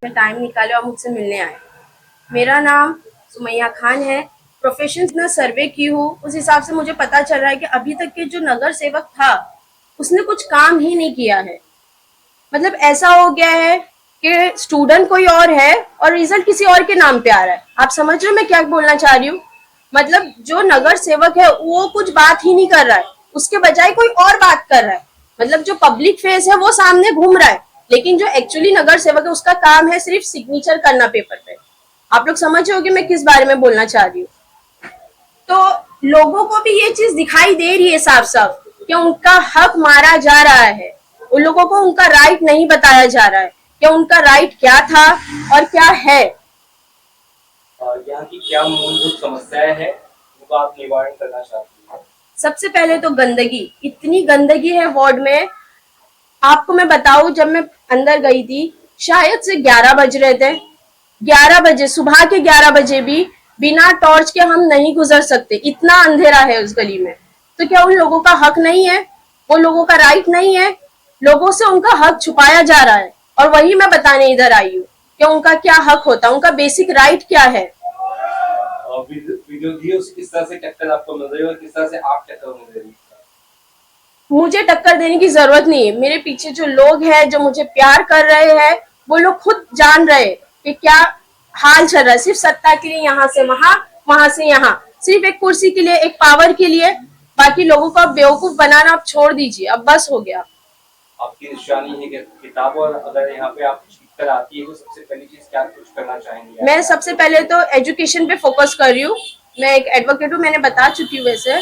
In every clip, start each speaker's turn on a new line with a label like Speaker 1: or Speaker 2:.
Speaker 1: Time निकाले और मुझसे मिलने आए। मेरा नाम सुमैया खान है। प्रोफेशन ना सर्वे की हूँ, उस हिसाब से मुझे पता चल रहा है कि अभी तक के जो नगर सेवक था उसने कुछ काम ही नहीं किया है। मतलब ऐसा हो गया है कि स्टूडेंट कोई और है और रिजल्ट किसी और के नाम पे आ रहा है। आप समझ रहे हो मैं क्या बोलना चाह रही हूँ? मतलब जो नगर सेवक है वो कुछ बात ही नहीं कर रहा है, उसके बजाय कोई और बात कर रहा है। मतलब जो पब्लिक फेस है वो सामने घूम रहा है, लेकिन जो एक्चुअली नगर सेवक है उसका काम है सिर्फ सिग्नेचर करना पेपर पे। आप लोग समझ रहे हो कि मैं किस बारे में बोलना चाह रही हूँ? तो लोगों को भी ये चीज दिखाई दे रही है साफ साफ कि उनका हक मारा जा रहा है। उन लोगों को उनका राइट नहीं बताया जा रहा है कि उनका राइट क्या था और क्या है।
Speaker 2: यहाँ की क्या मूलभूत समस्याएं हैं उनको आप निवारण करना चाहती हैं?
Speaker 1: सबसे पहले तो गंदगी, इतनी गंदगी है वार्ड में। आपको मैं बताऊं, जब मैं अंदर गई थी शायद से 11 बज रहे थे। 11 बजे, सुबह के 11 बजे भी बिना टॉर्च के हम नहीं गुजर सकते, इतना अंधेरा है उस गली में। तो क्या उन लोगों का हक नहीं है? वो लोगों का राइट नहीं है? लोगों से उनका हक छुपाया जा रहा है और वही मैं बताने इधर आई हूँ कि उनका क्या हक होता है, उनका बेसिक राइट क्या है।
Speaker 2: विरोधियों से किस तरह से टक्कर आपको मिल रही है और किस तरह से आप टक्कर मिल रही है?
Speaker 1: मुझे टक्कर देने की जरूरत नहीं है। मेरे पीछे जो लोग हैं जो मुझे प्यार कर रहे हैं वो लोग खुद जान रहे हैं कि क्या हाल चल रहा है। सिर्फ सत्ता के लिए यहाँ से वहां, वहां से यहाँ, सिर्फ एक कुर्सी के लिए, एक पावर के लिए। बाकी लोगों को अब बेवकूफ बनाना आप छोड़ दीजिए, अब बस हो गया।
Speaker 2: आपकी निशानी है किताब, और अगर यहाँ पे आप जीत कर आती है तो सबसे पहली चीज क्या कुछ करना चाहेंगे?
Speaker 1: मैं सबसे पहले तो एजुकेशन पे फोकस कर रही हूँ। मैं एक एडवोकेट हूँ, मैंने बता चुकी हूँ वैसे,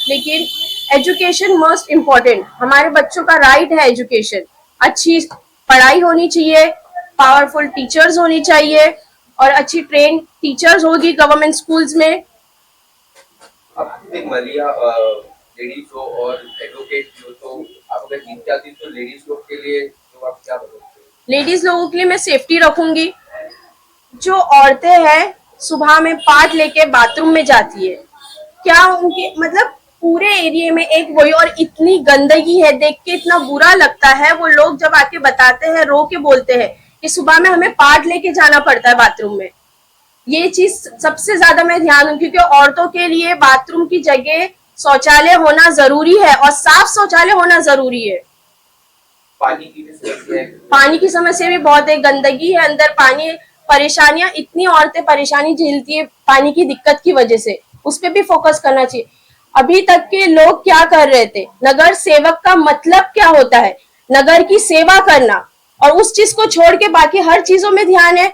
Speaker 1: लेकिन एजुकेशन मोस्ट इम्पोर्टेंट। हमारे बच्चों का राइट है एजुकेशन। अच्छी पढ़ाई होनी चाहिए, पावरफुल टीचर्स होनी चाहिए और अच्छी ट्रेन टीचर्स होगी गवर्नमेंट स्कूल्स में।
Speaker 3: आप एक महिला लेडीज हो और एडवोकेट हो, तो आप अगर जीत जाती तो लेडीज लोग के लिए तो आप क्या बताओगे?
Speaker 1: लेडीज लोगों के लिए मैं सेफ्टी रखूंगी। जो औरतें हैं सुबह में पार्ट लेके बाथरूम में जाती है, क्या उनके मतलब पूरे एरिया में एक वही, और इतनी गंदगी है, देख के इतना बुरा लगता है। वो लोग जब आके बताते हैं, रो के बोलते हैं कि सुबह में हमें पार्ट लेके जाना पड़ता है बाथरूम में। ये चीज सबसे ज्यादा मैं ध्यान दूं, क्योंकि औरतों के लिए बाथरूम की जगह शौचालय होना जरूरी है और साफ शौचालय होना जरूरी है।
Speaker 3: पानी की भी समस्या है।
Speaker 1: पानी की समस्या भी बहुत है, गंदगी है अंदर, पानी, परेशानियां, इतनी औरतें परेशानी झेलती है पानी की दिक्कत की वजह से। उस पर भी फोकस करना चाहिए। अभी तक के लोग क्या कर रहे थे? नगर सेवक का मतलब क्या होता है? नगर की सेवा करना, और उस चीज को छोड़ के बाकी हर चीजों में ध्यान है।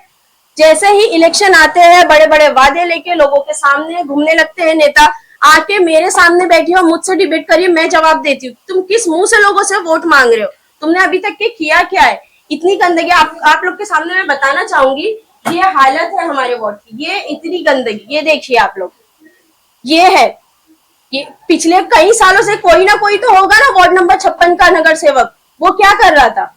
Speaker 1: जैसे ही इलेक्शन आते हैं बड़े बड़े वादे लेके लोगों के सामने घूमने लगते हैं नेता। आके मेरे सामने बैठी हो, मुझसे डिबेट करिए, मैं जवाब देती हूँ। तुम किस मुंह से लोगों से वोट मांग रहे हो? तुमने अभी तक के किया क्या है? इतनी गंदगी आप लोग के सामने मैं बताना चाहूंगी। ये हालत है हमारे वार्ड की, ये इतनी गंदगी, ये देखिए आप लोग, ये है। ये पिछले कई सालों से कोई ना कोई तो होगा ना वार्ड नंबर 56 का नगर सेवक, वो क्या कर रहा था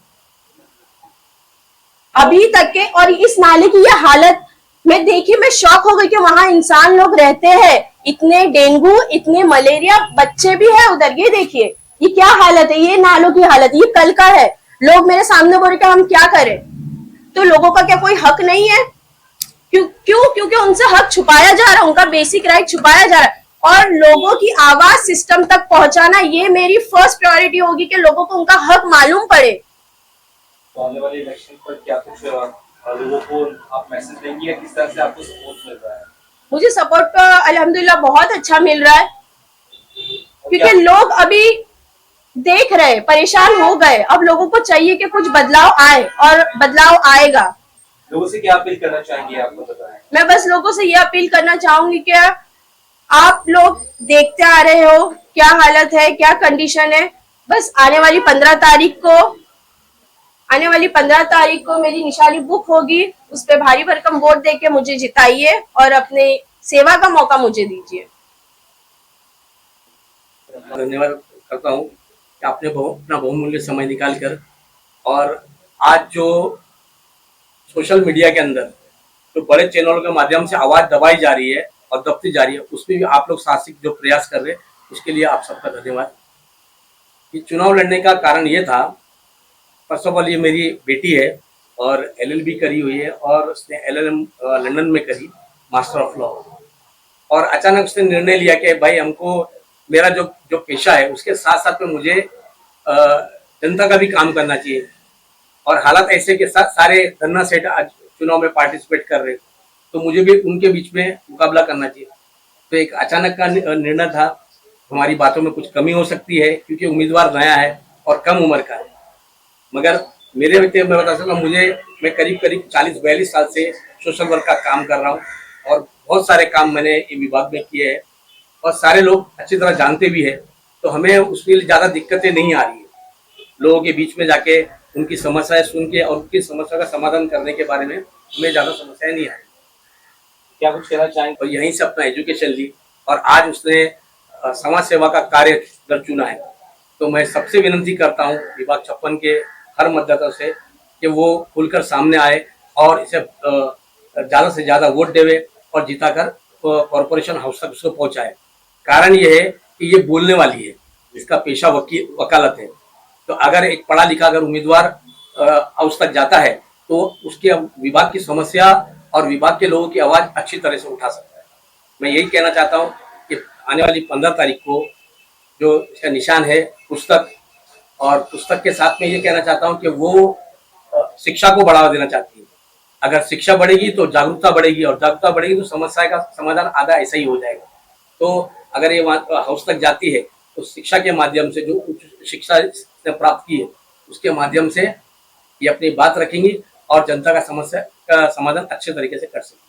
Speaker 1: अभी तक के? और इस नाले की ये हालत मैं देखी, मैं शॉक हो गई कि वहां इंसान लोग रहते हैं। इतने डेंगू, इतने मलेरिया, बच्चे भी है उधर। ये देखिए ये क्या हालत है, ये नालों की हालत, ये कल का है। लोग मेरे सामने बोल रहे कि हम क्या करें? तो लोगों का क्या कोई हक नहीं है? क्योंकि उनसे हक छुपाया जा रहा है, उनका बेसिक राइट छुपाया जा रहा है। और लोगों की आवाज सिस्टम तक पहुंचाना, ये मेरी फर्स्ट प्रायोरिटी होगी कि लोगों को उनका हक मालूम पड़े।
Speaker 2: तो आने वाले इलेक्शन पर क्या कुछ लोगों को आप मैसेज देंगे या किस तरह से आपको सपोर्ट मिल रहा है?
Speaker 1: मुझे सपोर्ट का अल्हम्दुलिल्लाह बहुत अच्छा मिल रहा है, क्योंकि लोग अभी देख रहे, परेशान हो गए। अब लोगों को चाहिए कि कुछ बदलाव आए, और बदलाव आएगा।
Speaker 2: लोगों से क्या अपील करना चाहेंगे, आपको बताएं?
Speaker 1: मैं बस लोगों से ये अपील करना चाहूंगी कि आप लोग देखते आ रहे हो क्या हालत है, क्या कंडीशन है। बस आने वाली 15 तारीख को मेरी निशानी बुक होगी। उस पर भारी भरकम वोट देके मुझे जिताइए और अपने सेवा का मौका मुझे दीजिए।
Speaker 4: धन्यवाद करता हूँ कि आपने अपना बहुमूल्य समय निकाल कर, और आज जो सोशल मीडिया के अंदर जो बड़े चैनलों के माध्यम से आवाज़ दबाई जा रही है और दबती जा रही है, उसमें भी आप लोग साहसिक जो प्रयास कर रहे हैं, उसके लिए आप सबका धन्यवाद। ये चुनाव लड़ने का कारण ये था, फर्स्ट ऑफ ऑल ये मेरी बेटी है और LLB करी हुई है और उसने LLM लंदन में करी, मास्टर ऑफ लॉ। और अचानक उसने निर्णय लिया कि भाई हमको मेरा जो जो पेशा है उसके साथ साथ में मुझे जनता का भी काम करना चाहिए। और हालात ऐसे के साथ सारे धन्ना सेठ आज चुनाव में पार्टिसिपेट कर रहे, तो मुझे भी उनके बीच में मुकाबला करना चाहिए। तो एक अचानक का निर्णय था। हमारी बातों में कुछ कमी हो सकती है क्योंकि उम्मीदवार नया है और कम उम्र का है, मगर मेरे व्यक्ति मैं बता सकता हूँ, मैं करीब करीब 40-42 साल से सोशल वर्क का काम कर रहा हूँ और बहुत सारे काम मैंने ये विभाग में किए हैं और सारे लोग अच्छी तरह जानते भी है, तो हमें उसके लिए ज़्यादा दिक्कतें नहीं आ रही है। लोगों के बीच में जाके उनकी समस्याएं सुन के और उनकी समस्या का समाधान करने के बारे में हमें ज़्यादा समस्याएं नहीं आई।
Speaker 2: क्या कुछ कहना चाहेंगे?
Speaker 4: और यहीं से अपना एजुकेशन ली और आज उसने समाज सेवा का कार्य चुना है। तो मैं सबसे विनती करता हूँ विभाग 56 के हर मतदाता से कि वो खुलकर सामने आए और इसे ज़्यादा से ज़्यादा वोट देवे और जिताकर कॉरपोरेशन हाउस तक उसको पहुँचाए। कारण ये है कि ये बोलने वाली है, इसका पेशा वकालत है। तो अगर एक पढ़ा लिखा अगर उम्मीदवार हाउस तक जाता है तो उसके विभाग की समस्या और विभाग के लोगों की आवाज़ अच्छी तरह से उठा सकता है। मैं यही कहना चाहता हूँ कि आने वाली 15 तारीख को जो इसका निशान है पुस्तक, और पुस्तक के साथ में ये कहना चाहता हूँ कि वो शिक्षा को बढ़ावा देना चाहती है। अगर शिक्षा बढ़ेगी तो जागरूकता बढ़ेगी और जागरूकता बढ़ेगी तो समस्या का समाधान आधा ऐसा ही हो जाएगा। तो अगर ये हाउस तक जाती है तो शिक्षा के माध्यम से, जो उच्च शिक्षा प्राप्त की है उसके माध्यम से ये अपनी बात रखेंगी और जनता का समस्या का समाधान अच्छे तरीके से कर सकती है।